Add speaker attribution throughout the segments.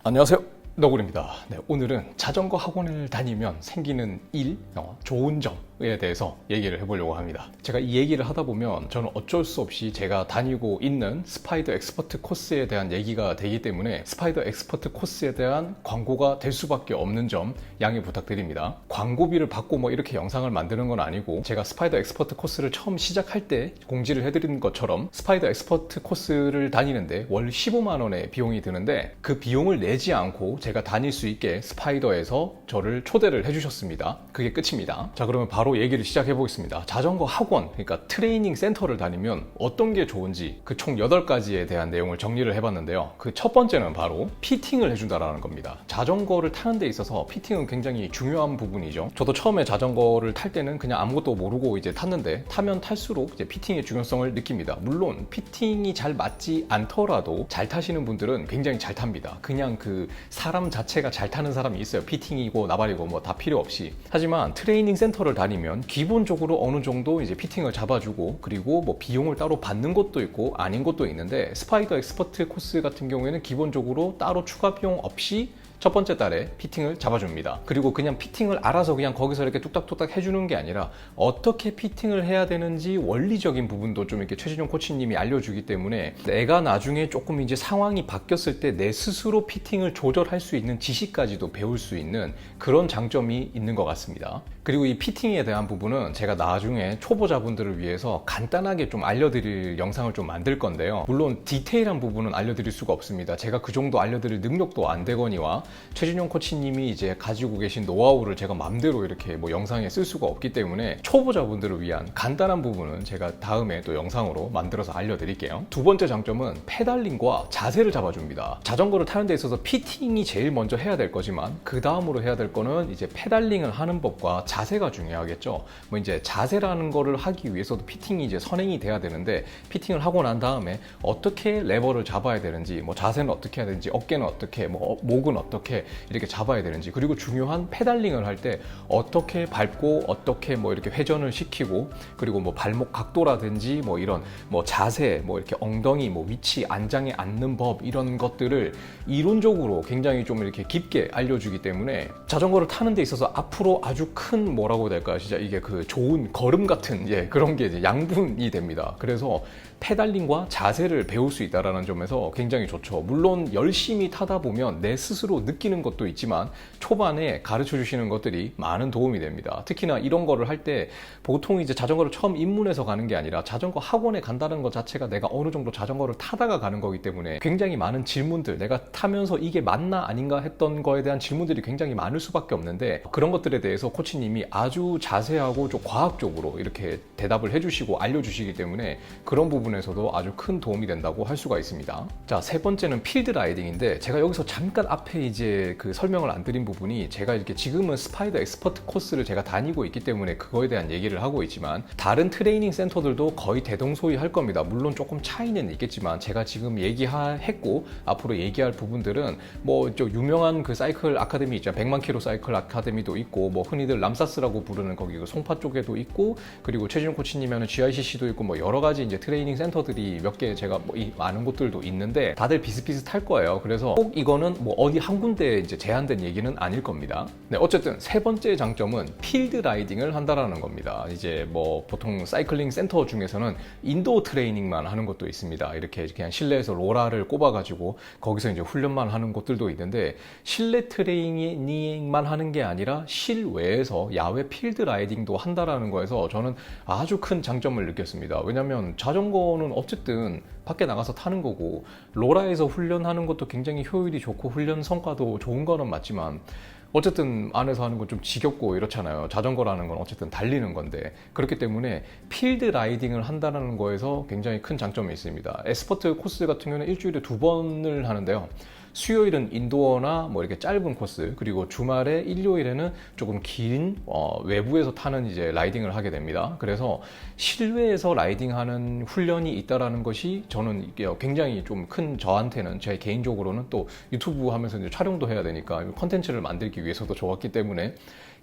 Speaker 1: 안녕하세요, 너구리입니다. 네, 오늘은 자전거 학원을 다니면 생기는 일, 좋은 점에 대해서 얘기를 해보려고 합니다. 제가 이 얘기를 하다 보면 저는 어쩔 수 없이 제가 다니고 있는 스파이더 엑스퍼트 코스에 대한 얘기가 되기 때문에 스파이더 엑스퍼트 코스에 대한 광고가 될 수밖에 없는 점 양해 부탁드립니다. 광고비를 받고 뭐 이렇게 영상을 만드는 건 아니고, 제가 스파이더 엑스퍼트 코스를 처음 시작할 때 공지를 해드린 것처럼 스파이더 엑스퍼트 코스를 다니는데 월 15만 원의 비용이 드는데, 그 비용을 내지 않고 제가 다닐 수 있게 스파이더에서 저를 초대를 해주셨습니다. 그게 끝입니다. 자, 그러면 바로 얘기를 시작해 보겠습니다. 자전거 학원, 그러니까 트레이닝 센터를 다니면 어떤 게 좋은지 그 총 8가지에 대한 내용을 정리를 해봤는데요. 그 첫 번째는 바로 피팅을 해준다라는 겁니다. 자전거를 타는 데 있어서 피팅은 굉장히 중요한 부분이죠. 저도 처음에 자전거를 탈 때는 그냥 아무것도 모르고 이제 탔는데, 타면 탈수록 이제 피팅의 중요성을 느낍니다. 물론 피팅이 잘 맞지 않더라도 잘 타시는 분들은 굉장히 잘 탑니다. 그냥 그 사람 자체가 잘 타는 사람이 있어요. 피팅이고 나발이고 뭐 다 필요 없이. 하지만 트레이닝 센터를 다니면 기본적으로 어느 정도 이제 피팅을 잡아주고, 그리고 뭐 비용을 따로 받는 것도 있고 아닌 것도 있는데, 스파이더 엑스퍼트 코스 같은 경우에는 기본적으로 따로 추가 비용 없이 첫 번째 달에 피팅을 잡아줍니다. 그리고 그냥 피팅을 알아서 그냥 거기서 이렇게 뚝딱뚝딱 해주는 게 아니라, 어떻게 피팅을 해야 되는지 원리적인 부분도 좀 이렇게 최진용 코치님이 알려주기 때문에, 내가 나중에 조금 이제 상황이 바뀌었을 때 내 스스로 피팅을 조절할 수 있는 지식까지도 배울 수 있는 그런 장점이 있는 것 같습니다. 그리고 이 피팅에 대한 부분은 제가 나중에 초보자분들을 위해서 간단하게 좀 알려드릴 영상을 좀 만들 건데요. 물론 디테일한 부분은 알려드릴 수가 없습니다. 제가 그 정도 알려드릴 능력도 안 되거니와 최진용 코치님이 이제 가지고 계신 노하우를 제가 맘대로 이렇게 뭐 영상에 쓸 수가 없기 때문에, 초보자분들을 위한 간단한 부분은 제가 다음에 또 영상으로 만들어서 알려드릴게요. 두 번째 장점은 페달링과 자세를 잡아줍니다. 자전거를 타는 데 있어서 피팅이 제일 먼저 해야 될 거지만, 그 다음으로 해야 될 거는 이제 페달링을 하는 법과 자세가 중요하겠죠. 뭐 이제 자세라는 거를 하기 위해서도 피팅이 이제 선행이 돼야 되는데, 피팅을 하고 난 다음에 어떻게 레버를 잡아야 되는지, 뭐 자세는 어떻게 해야 되는지, 어깨는 어떻게, 뭐 목은 어떻게 이렇게 잡아야 되는지, 그리고 중요한 페달링을 할 때 어떻게 밟고 어떻게 뭐 이렇게 회전을 시키고, 그리고 뭐 발목 각도라든지 뭐 이런 뭐 자세, 뭐 이렇게 엉덩이 뭐 위치, 안장에 앉는 법, 이런 것들을 이론적으로 굉장히 좀 이렇게 깊게 알려주기 때문에, 자전거를 타는 데 있어서 앞으로 아주 큰 뭐라고 해야 될까요? 진짜 이게 그 좋은 걸음 같은 그런 게 이제 양분이 됩니다. 그래서 페달링과 자세를 배울 수 있다는 점에서 굉장히 좋죠. 물론 열심히 타다 보면 내 스스로 느끼는 것도 있지만, 초반에 가르쳐 주시는 것들이 많은 도움이 됩니다. 특히나 이런 거를 할 때 보통 이제 자전거를 처음 입문해서 가는 게 아니라 자전거 학원에 간다는 것 자체가 내가 어느 정도 자전거를 타다가 가는 거기 때문에, 굉장히 많은 질문들, 내가 타면서 이게 맞나 아닌가 했던 거에 대한 질문들이 굉장히 많을 수밖에 없는데, 그런 것들에 대해서 코치님이 아주 자세하고 좀 과학적으로 이렇게 대답을 해주시고 알려주시기 때문에, 그런 부분에서도 아주 큰 도움이 된다고 할 수가 있습니다. 자, 세 번째는 필드 라이딩인데, 제가 여기서 잠깐 앞에 이제 그 설명을 안 드린 부분이, 제가 이렇게 지금은 스파이더 엑스퍼트 코스를 제가 다니고 있기 때문에 그거에 대한 얘기를 하고 있지만, 다른 트레이닝 센터들도 거의 대동소이할 겁니다. 물론 조금 차이는 있겠지만, 제가 지금 얘기했고 앞으로 얘기할 부분들은 뭐 저 유명한 그 사이클 아카데미 있죠. 100만 킬로 사이클 아카데미도 있고, 뭐 흔히들 람사스라고 부르는 거기 그 송파 쪽에도 있고, 그리고 최진용 코치님이면 GICC도 있고, 뭐 여러 가지 이제 트레이닝 센터들이 몇 개 제가 뭐 많은 곳들도 있는데, 다들 비슷비슷할 거예요. 그래서 꼭 이거는 뭐 어디 한 군데에 이제 제한된 얘기는 아닐 겁니다. 네, 어쨌든 세 번째 장점은 필드 라이딩을 한다라는 겁니다. 이제 뭐 보통 사이클링 센터 중에서는 인도어 트레이닝만 하는 것도 있습니다. 이렇게 그냥 실내에서 로라를 꼽아가지고 거기서 이제 훈련만 하는 곳들도 있는데, 실내 트레이닝만 하는 게 아니라 실외에서 야외 필드 라이딩도 한다라는 거에서 저는 아주 큰 장점을 느꼈습니다. 왜냐면 자전거는 어쨌든 밖에 나가서 타는 거고, 로라에서 훈련하는 것도 굉장히 효율이 좋고 훈련 성과도 좋은 거는 맞지만, 어쨌든 안에서 하는 건 좀 지겹고 이렇잖아요. 자전거라는 건 어쨌든 달리는 건데, 그렇기 때문에 필드 라이딩을 한다는 거에서 굉장히 큰 장점이 있습니다. 엑스퍼트 코스 같은 경우는 일주일에 2번을 하는데요. 수요일은 인도어나 뭐 이렇게 짧은 코스, 그리고 주말에 일요일에는 조금 긴 외부에서 타는 이제 라이딩을 하게 됩니다. 그래서 실외에서 라이딩하는 훈련이 있다라는 것이 저는 이게 굉장히 좀 큰, 저한테는 제 개인적으로는 또 유튜브 하면서 이제 촬영도 해야 되니까 컨텐츠를 만들기 위해서도 좋았기 때문에,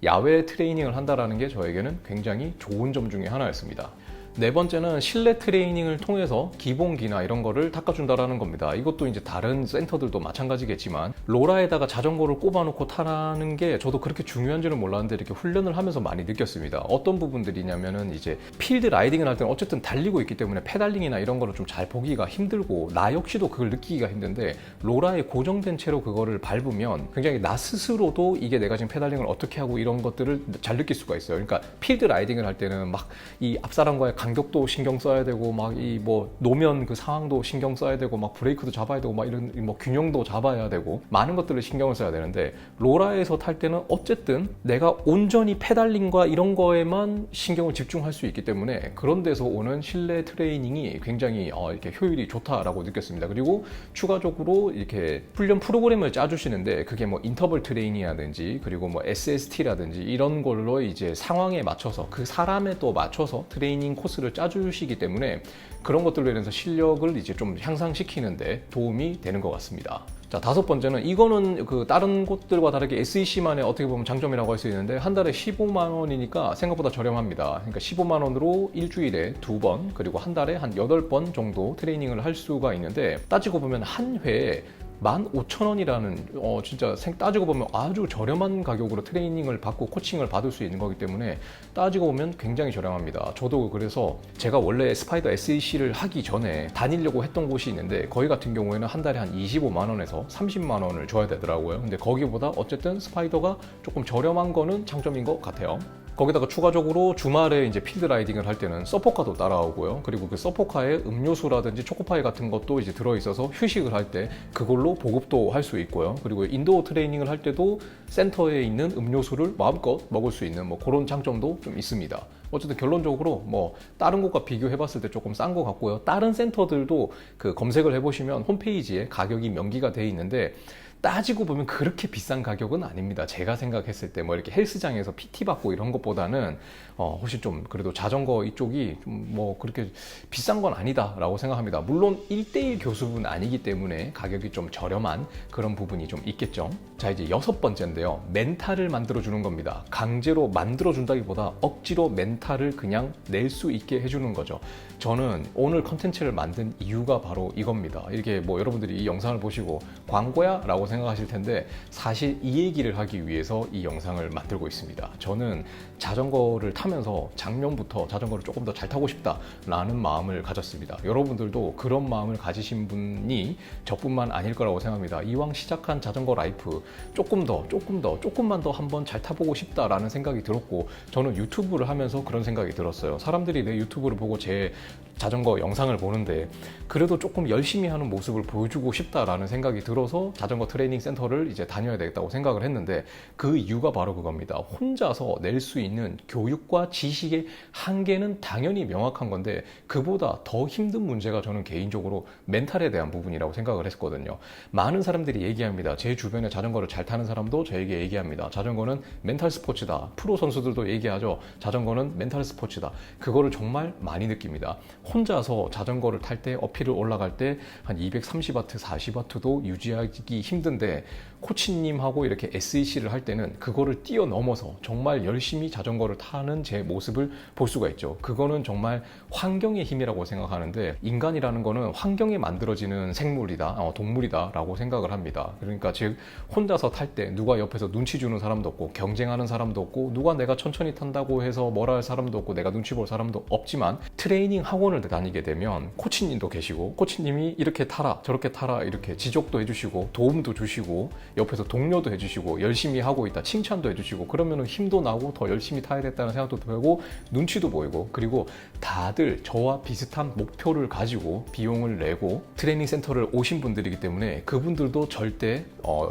Speaker 1: 야외 트레이닝을 한다라는 게 저에게는 굉장히 좋은 점 중에 하나였습니다. 네 번째는 실내 트레이닝을 통해서 기본기나 이런 거를 닦아준다라는 겁니다. 이것도 이제 다른 센터들도 마찬가지겠지만 로라에다가 자전거를 꼽아놓고 타라는 게 저도 그렇게 중요한지는 몰랐는데 이렇게 훈련을 하면서 많이 느꼈습니다. 어떤 부분들이냐면은 이제 필드 라이딩을 할 때는 어쨌든 달리고 있기 때문에 페달링이나 이런 거를 좀 잘 보기가 힘들고 나 역시도 그걸 느끼기가 힘든데 로라에 고정된 채로 그거를 밟으면 굉장히 나 스스로도 이게 내가 지금 페달링을 어떻게 하고 이런 것들을 잘 느낄 수가 있어요. 그러니까 필드 라이딩을 할 때는 막 이 앞사람과의 간격도 신경 써야 되고 막 이 뭐 노면 그 상황도 신경 써야 되고 막 브레이크도 잡아야 되고 막 이런 뭐 균형도 잡아야 되고 많은 것들을 신경을 써야 되는데 로라에서 탈 때는 어쨌든 내가 온전히 페달링과 이런 거에만 신경을 집중할 수 있기 때문에 그런 데서 오는 실내 트레이닝이 굉장히 이렇게 효율이 좋다라고 느꼈습니다. 그리고 추가적으로 이렇게 훈련 프로그램을 짜주시는데 그게 뭐 인터벌 트레이닝이라든지 그리고 뭐 SST라든지 이런 걸로 이제 상황에 맞춰서 그 사람에 또 맞춰서 트레이닝 코스를 짜주시기 때문에 그런 것들로 인해서 실력을 이제 좀 향상시키는데 도움이 되는 것 같습니다. 자, 다섯 번째는 이거는 그 다른 곳들과 다르게 SEC만의 어떻게 보면 장점이라고 할 수 있는데 한 달에 15만 원이니까 생각보다 저렴합니다. 그러니까 15만 원으로 일주일에 2번 그리고 한 달에 한 8번 정도 트레이닝을 할 수가 있는데 따지고 보면 한 회에 15,000원이라는 진짜 따지고 보면 아주 저렴한 가격으로 트레이닝을 받고 코칭을 받을 수 있는 거기 때문에 따지고 보면 굉장히 저렴합니다. 저도 그래서 제가 원래 스파이더 SEC를 하기 전에 다니려고 했던 곳이 있는데 거기 같은 경우에는 한 달에 한 25만 원에서 30만 원을 줘야 되더라고요. 근데 거기보다 어쨌든 스파이더가 조금 저렴한 거는 장점인 것 같아요. 거기다가 추가적으로 주말에 이제 필드 라이딩을 할 때는 서포카도 따라오고요. 그리고 그 서포카에 음료수라든지 초코파이 같은 것도 이제 들어있어서 휴식을 할 때 그걸로 보급도 할 수 있고요. 그리고 인도어 트레이닝을 할 때도 센터에 있는 음료수를 마음껏 먹을 수 있는 뭐 그런 장점도 좀 있습니다. 어쨌든 결론적으로 뭐 다른 곳과 비교해 봤을 때 조금 싼 것 같고요. 다른 센터들도 그 검색을 해보시면 홈페이지에 가격이 명기가 돼 있는데 따지고 보면 그렇게 비싼 가격은 아닙니다. 제가 생각했을 때 뭐 이렇게 헬스장에서 PT 받고 이런 것보다는 훨씬 좀 그래도 자전거 이쪽이 좀 뭐 그렇게 비싼 건 아니다라고 생각합니다. 물론 1:1 교습은 아니기 때문에 가격이 좀 저렴한 그런 부분이 좀 있겠죠. 자, 이제 여섯 번째인데요. 멘탈을 만들어주는 겁니다. 강제로 만들어준다기보다 억지로 멘탈을 그냥 낼 수 있게 해주는 거죠. 저는 오늘 컨텐츠를 만든 이유가 바로 이겁니다. 이렇게 뭐 여러분들이 이 영상을 보시고 광고야? 라고 생각하실 텐데 사실 이 얘기를 하기 위해서 이 영상을 만들고 있습니다. 저는 자전거를 타면서 작년부터 자전거를 조금 더 잘 타고 싶다라는 마음을 가졌습니다. 여러분들도 그런 마음을 가지신 분이 저뿐만 아닐 거라고 생각합니다. 이왕 시작한 자전거 라이프 조금만 더 한번 잘 타보고 싶다라는 생각이 들었고 저는 유튜브를 하면서 그런 생각이 들었어요. 사람들이 내 유튜브를 보고 제 자전거 영상을 보는데 그래도 조금 열심히 하는 모습을 보여주고 싶다라는 생각이 들어서 자전거 트레이닝 센터를 이제 다녀야 되겠다고 생각을 했는데 그 이유가 바로 그겁니다. 혼자서 낼 수 있는 교육과 지식의 한계는 당연히 명확한 건데 그보다 더 힘든 문제가 저는 개인적으로 멘탈에 대한 부분이라고 생각을 했거든요. 많은 사람들이 얘기합니다. 제 주변에 자전거를 잘 타는 사람도 저에게 얘기합니다. 자전거는 멘탈 스포츠다. 프로 선수들도 얘기하죠. 자전거는 멘탈 스포츠다. 그거를 정말 많이 느낍니다. 혼자서 자전거를 탈 때 어필을 올라갈 때 한 230W, 40W도 유지하기 힘든데 코치님하고 이렇게 SEC를 할 때는 그거를 뛰어넘어서 정말 열심히 자전거를 타는 제 모습을 볼 수가 있죠. 그거는 정말 환경의 힘이라고 생각하는데 인간이라는 거는 환경에 만들어지는 생물이다, 동물이다 라고 생각을 합니다. 그러니까 즉 혼자서 탈 때 누가 옆에서 눈치 주는 사람도 없고 경쟁하는 사람도 없고 누가 내가 천천히 탄다고 해서 뭐라 할 사람도 없고 내가 눈치 볼 사람도 없지만 트레이닝 학원을 다니게 되면 코치님도 계시고 코치님이 이렇게 타라 저렇게 타라 이렇게 지적도 해주시고 도움도 주시고 옆에서 독려도 해주시고 열심히 하고 있다 칭찬도 해주시고 그러면 힘도 나고 더 열심히 타야겠다는 생각도 들고 눈치도 보이고 그리고 다들 저와 비슷한 목표를 가지고 비용을 내고 트레이닝 센터를 오신 분들이기 때문에 그분들도 절대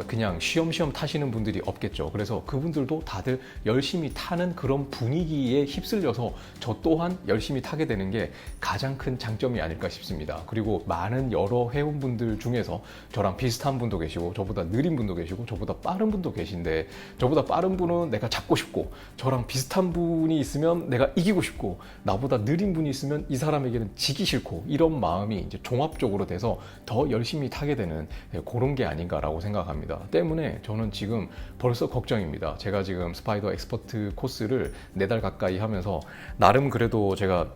Speaker 1: 그냥 쉬엄쉬엄 타시는 분들이 없겠죠. 그래서 그분들도 다들 열심히 타는 그런 분위기에 휩쓸려서 저 또한 열심히 타게 되는 게 가장 큰 장점이 아닐까 싶습니다. 그리고 많은 여러 회원분들 중에서 저랑 비슷한 분도 계시고 저보다 느린 분도 계시고 저보다 빠른 분도 계신데, 저보다 빠른 분은 내가 잡고 싶고, 저랑 비슷한 분이 있으면 내가 이기고 싶고, 나보다 느린 분이 있으면 이 사람에게는 지기 싫고, 이런 마음이 이제 종합적으로 돼서 더 열심히 타게 되는 그런 게 아닌가라고 생각합니다. 때문에 저는 지금 벌써 걱정입니다. 제가 지금 스파이더 엑스퍼트 코스를 4달 가까이 하면서 나름 그래도 제가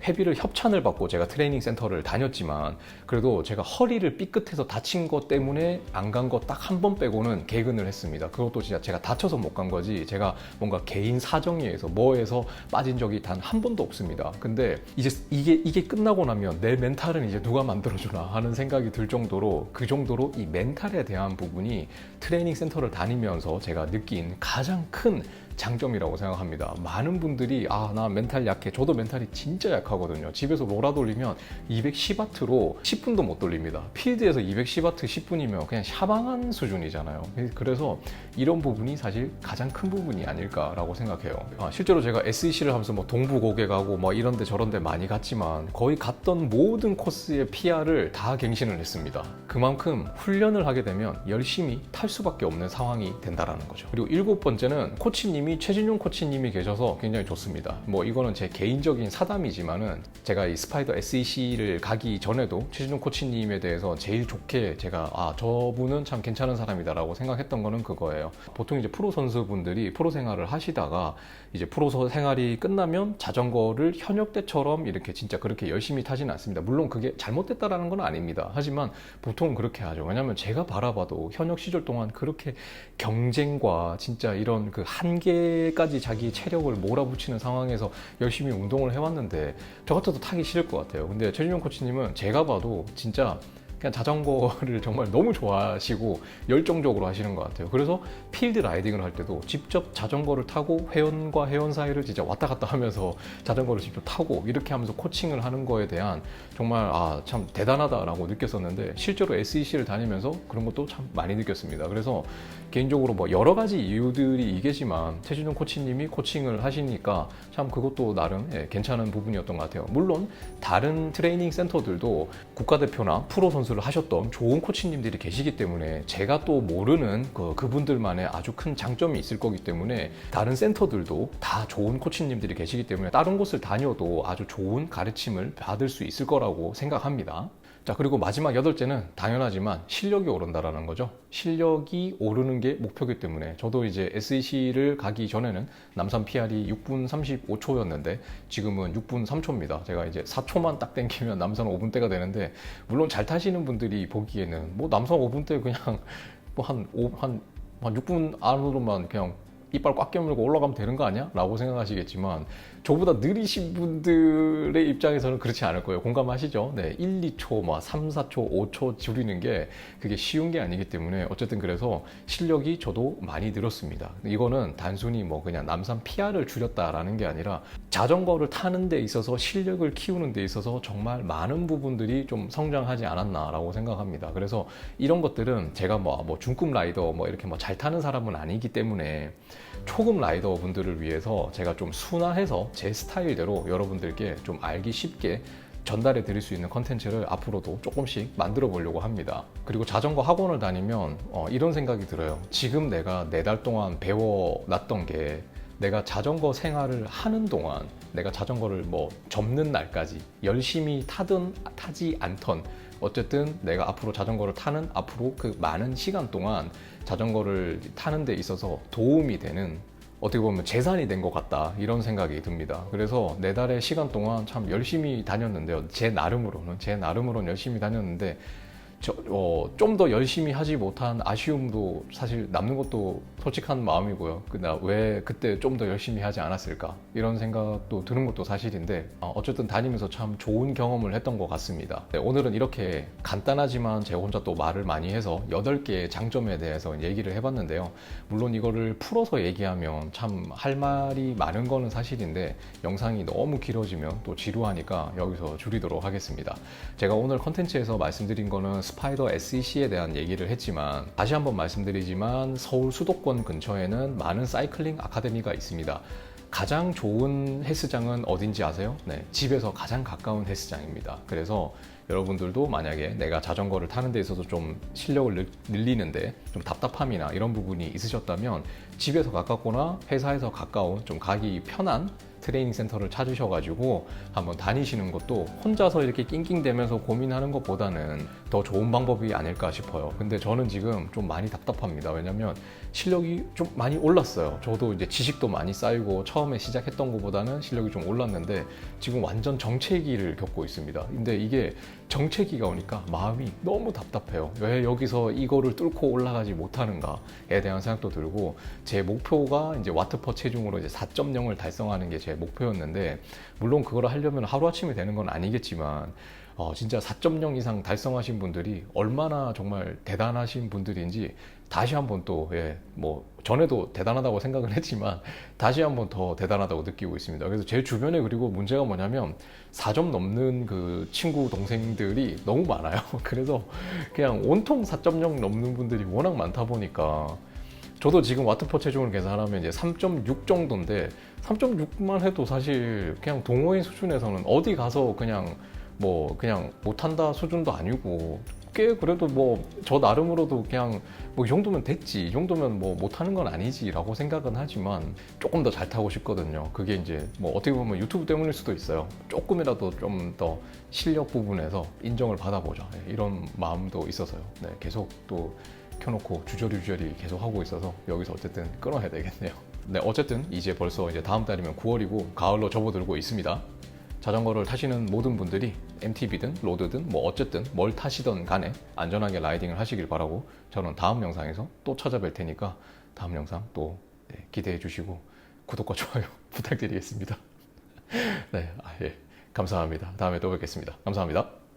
Speaker 1: 회비를 협찬을 받고 제가 트레이닝 센터를 다녔지만, 그래도 제가 허리를 삐끗해서 다친 것 때문에 안 간 거 딱 한 번 빼고는 개근을 했습니다. 그것도 진짜 제가 다쳐서 못 간 거지, 제가 뭔가 개인 사정에 의해서 뭐해서 빠진 적이 단 한 번도 없습니다. 근데 이제 이게 끝나고 나면 내 멘탈은 이제 누가 만들어주나 하는 생각이 들 정도로, 그 정도로 이 멘탈에 대한 부분이 트레이닝 센터를 다니면서 제가 느낀 가장 큰 장점이라고 생각합니다. 많은 분들이 나 멘탈 약해. 저도 멘탈이 진짜 약하거든요. 집에서 로라 돌리면 210W로 10분도 못 돌립니다. 필드에서 210W 10분이면 그냥 샤방한 수준이잖아요. 그래서 이런 부분이 사실 가장 큰 부분이 아닐까라고 생각해요. 실제로 제가 SEC를 하면서 뭐 동부 고개 가고 뭐 이런데 저런데 많이 갔지만, 거의 갔던 모든 코스의 PR을 다 갱신을 했습니다. 그만큼 훈련을 하게 되면 열심히 탈 수밖에 없는 상황이 된다라는 거죠. 그리고 7번째는 코치님이 최진용 코치님이 계셔서 굉장히 좋습니다. 뭐 이거는 제 개인적인 사담이지만은, 제가 이 스파이더 SEC를 가기 전에도 최진용 코치님에 대해서 제일 좋게 제가 저분은 참 괜찮은 사람이다라고 생각했던 거는 그거예요. 보통 이제 프로 선수분들이 프로 생활을 하시다가 이제 프로 생활이 끝나면 자전거를 현역 때처럼 이렇게 진짜 그렇게 열심히 타지는 않습니다. 물론 그게 잘못됐다라는 건 아닙니다. 하지만 보통 그렇게 하죠. 왜냐하면 제가 바라봐도 현역 시절 동안 그렇게 경쟁과 진짜 이런 그 한계까지 자기 체력을 몰아붙이는 상황에서 열심히 운동을 해왔는데, 저 같아도 타기 싫을 것 같아요. 근데 최진용 코치님은 제가 봐도 진짜 그냥 자전거를 정말 너무 좋아하시고 열정적으로 하시는 것 같아요. 그래서 필드 라이딩을 할 때도 직접 자전거를 타고 회원과 회원 사이를 진짜 왔다 갔다 하면서 자전거를 직접 타고 이렇게 하면서 코칭을 하는 거에 대한 정말 참 대단하다라고 느꼈었는데, 실제로 SEC를 다니면서 그런 것도 참 많이 느꼈습니다. 그래서 개인적으로 뭐 여러 가지 이유들이 있겠지만 최진용 코치님이 코칭을 하시니까 참 그것도 나름 괜찮은 부분이었던 것 같아요. 물론 다른 트레이닝 센터들도 국가대표나 프로 선수를 하셨던 좋은 코치님들이 계시기 때문에 제가 또 모르는 그분들만의 아주 큰 장점이 있을 거기 때문에, 다른 센터들도 다 좋은 코치님들이 계시기 때문에 다른 곳을 다녀도 아주 좋은 가르침을 받을 수 있을 거라고 생각합니다. 자, 그리고 마지막 8째는 당연하지만 실력이 오른다라는 거죠. 실력이 오르는 게 목표이기 때문에, 저도 이제 SEC를 가기 전에는 남산 PR이 6분 35초였는데 지금은 6분 3초입니다. 제가 이제 4초만 딱 땡기면 남산 5분대가 되는데, 물론 잘 타시는 분들이 보기에는 뭐 남산 5분대 그냥 뭐 한 6분 안으로만 그냥 이빨 꽉 깨물고 올라가면 되는 거 아니야? 라고 생각하시겠지만, 저보다 느리신 분들의 입장에서는 그렇지 않을 거예요. 공감하시죠? 네, 1, 2초, 3, 4초, 5초 줄이는 게 그게 쉬운 게 아니기 때문에, 어쨌든 그래서 실력이 저도 많이 늘었습니다. 이거는 단순히 뭐 그냥 남산 PR을 줄였다라는 게 아니라, 자전거를 타는 데 있어서 실력을 키우는 데 있어서 정말 많은 부분들이 좀 성장하지 않았나라고 생각합니다. 그래서 이런 것들은 제가 뭐 중급 라이더 이렇게 잘 타는 사람은 아니기 때문에, 초급 라이더 분들을 위해서 제가 좀 순화해서 제 스타일대로 여러분들께 좀 알기 쉽게 전달해 드릴 수 있는 컨텐츠를 앞으로도 조금씩 만들어 보려고 합니다. 그리고 자전거 학원을 다니면 이런 생각이 들어요. 지금 내가 4달 동안 배워놨던 게, 내가 자전거 생활을 하는 동안 내가 자전거를 접는 날까지 열심히 타든 타지 않던, 어쨌든 내가 앞으로 자전거를 타는 앞으로 그 많은 시간 동안 자전거를 타는 데 있어서 도움이 되는, 어떻게 보면 재산이 된 것 같다, 이런 생각이 듭니다. 그래서 4달의 시간 동안 참 열심히 다녔는데요. 제 나름으로는 열심히 다녔는데, 좀 더 열심히 하지 못한 아쉬움도 사실 남는 것도 솔직한 마음이고요. 나 왜 그때 좀 더 열심히 하지 않았을까, 이런 생각도 드는 것도 사실인데, 어쨌든 다니면서 참 좋은 경험을 했던 것 같습니다. 네, 오늘은 이렇게 간단하지만 제가 혼자 또 말을 많이 해서 8개의 장점에 대해서 얘기를 해봤는데요. 물론 이거를 풀어서 얘기하면 참 할 말이 많은 거는 사실인데, 영상이 너무 길어지면 또 지루하니까 여기서 줄이도록 하겠습니다. 제가 오늘 컨텐츠에서 말씀드린 거는 스파이더 SEC에 대한 얘기를 했지만, 다시 한번 말씀드리지만 서울 수도권 근처에는 많은 사이클링 아카데미가 있습니다. 가장 좋은 헬스장은 어딘지 아세요? 네, 집에서 가장 가까운 헬스장입니다. 그래서 여러분들도 만약에 내가 자전거를 타는 데 있어서 좀 실력을 늘리는데 좀 답답함이나 이런 부분이 있으셨다면 집에서 가깝거나 회사에서 가까운 좀 가기 편한 트레이닝 센터를 찾으셔가지고 한번 다니시는 것도 혼자서 이렇게 낑낑대면서 고민하는 것보다는 더 좋은 방법이 아닐까 싶어요. 근데 저는 지금 좀 많이 답답합니다. 왜냐면 실력이 좀 많이 올랐어요. 저도 이제 지식도 많이 쌓이고 처음에 시작했던 것보다는 실력이 좀 올랐는데 지금 완전 정체기를 겪고 있습니다. 근데 이게 정체기가 오니까 마음이 너무 답답해요. 왜 여기서 이거를 뚫고 올라가지 못하는가에 대한 생각도 들고, 제 목표가 이제 와트퍼 체중으로 이제 4.0을 달성하는 게 제 목표였는데, 물론 그걸 하려면 하루아침에 되는 건 아니겠지만 진짜 4.0 이상 달성하신 분들이 얼마나 정말 대단하신 분들인지 다시 한번 또, 뭐 전에도 대단하다고 생각을 했지만 다시 한번 더 대단하다고 느끼고 있습니다. 그래서 제 주변에, 그리고 문제가 뭐냐면 4점 넘는 그 친구 동생들이 너무 많아요. 그래서 그냥 온통 4.0 넘는 분들이 워낙 많다 보니까, 저도 지금 와트퍼 체중을 계산하면 이제 3.6 정도인데 3.6만 해도 사실 그냥 동호인 수준에서는 어디 가서 그냥 못한다 수준도 아니고, 꽤 그래도 뭐 저 나름으로도 그냥 뭐 이 정도면 됐지, 이 정도면 뭐 못하는 건 아니지라고 생각은 하지만 조금 더 잘 타고 싶거든요. 그게 이제 뭐 어떻게 보면 유튜브 때문일 수도 있어요. 조금이라도 좀 더 실력 부분에서 인정을 받아보자, 이런 마음도 있어서요. 네, 계속 또 켜놓고 주저리 계속 하고 있어서 여기서 어쨌든 끊어야 되겠네요. 네, 어쨌든 이제 벌써 이제 다음 달이면 9월이고 가을로 접어들고 있습니다. 자전거를 타시는 모든 분들이 MTB든 로드든 뭐 어쨌든 뭘 타시던 간에 안전하게 라이딩을 하시길 바라고, 저는 다음 영상에서 또 찾아뵐 테니까 다음 영상 또 기대해 주시고 구독과 좋아요 부탁드리겠습니다. 네, 감사합니다. 다음에 또 뵙겠습니다. 감사합니다.